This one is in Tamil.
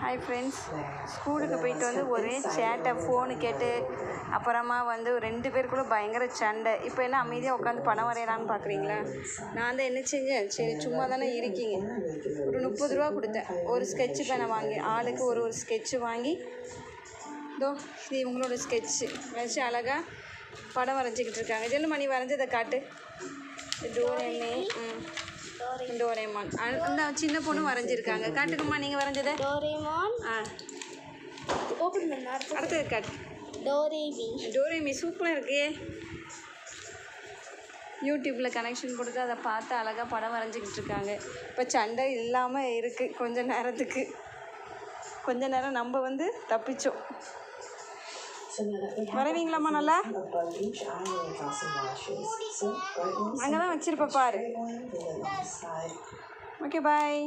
ஹாய் ஃப்ரெண்ட்ஸ், ஸ்கூலுக்கு போயிட்டு வந்து ஒரே சேட்டை, ஃபோனு கேட்டு அப்புறமா வந்து 2 பேருக்குள்ளே பயங்கர சண்டை. இப்போ என்ன அமைதியாக உட்காந்து படம் வரையலான்னு பார்க்குறீங்களா? நான் தான் என்ன செஞ்சேன், சரி சும்மா தானே இருக்கீங்க, ஒரு 30 ரூபா கொடுத்தேன். ஒரு ஸ்கெட்சு பேனை வாங்கி ஆளுக்கு ஒரு ஸ்கெட்சு வாங்கி, இதோ இது இவங்களோட ஸ்கெட்சு வச்சு அழகாக படம் வரைஞ்சிக்கிட்டு இருக்காங்க. ஜெல்லு மணி வரைஞ்சதை காட்டு. டோரேமான் அந்த சின்ன பொண்ணு வரைஞ்சிருக்காங்க. காட்டுக்குமா நீங்கள் வரைஞ்சதை. டோரேமான். ஓப்பன் பண்ண அடுத்தது காட்டு. டோரேமி சூப்பராக இருக்கே. யூடியூப்பில் கனெக்ஷன் கொடுத்து அதை பார்த்து அழகாக படம் வரைஞ்சிக்கிட்டு இருக்காங்க. இப்போ சண்டை இல்லாமல் இருக்குது. கொஞ்ச நேரம் நம்ம வந்து தப்பிச்சோம். வரைவீங்களாம்மா நல்லா? அங்கே தான் வச்சிருப்ப பாரு. Okay bye.